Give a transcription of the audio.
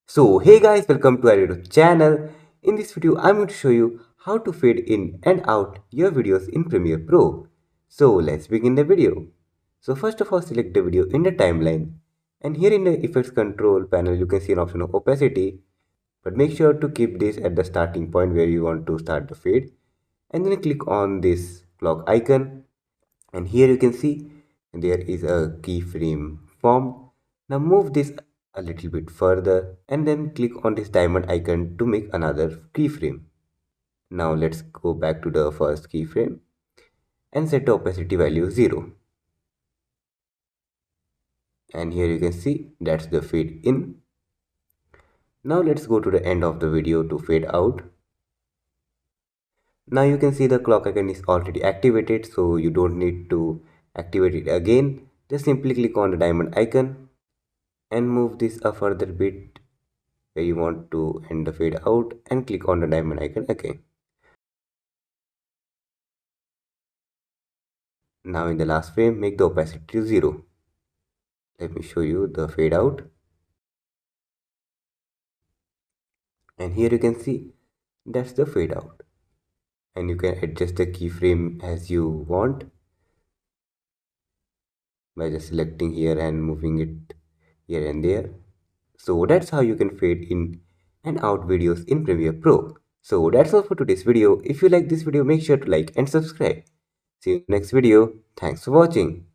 So hey guys, welcome to our YouTube channel. In this video, I'm going to show you how to fade in and out your videos in Premiere Pro. So let's begin the video. So first of all, select the video in the timeline. And here in the effects control panel, you can see an option of opacity. But make sure to keep this at the starting point where you want to start the fade. And then click on this clock icon. And here you can see there is a keyframe formed. Now move this a little bit further and then click on this diamond icon to make another keyframe. Now let's go back to the first keyframe and set the opacity value 0. And here you can see that's the fade in. Now let's go to the end of the video to fade out. Now you can see the clock icon is already activated, so you don't need to activate it again. Just simply click on the diamond icon and move this a further bit where you want to end the fade out and click on the diamond icon again. Now in the last frame, make the opacity to 0. Let me show you the fade out. And here you can see that's the fade out. And you can adjust the keyframe as you want by just selecting here and moving it here and there. So that's how you can fade in and out videos in Premiere Pro. So that's all for today's video. If you like this video, make sure to like and subscribe. See you in the next video. Thanks for watching.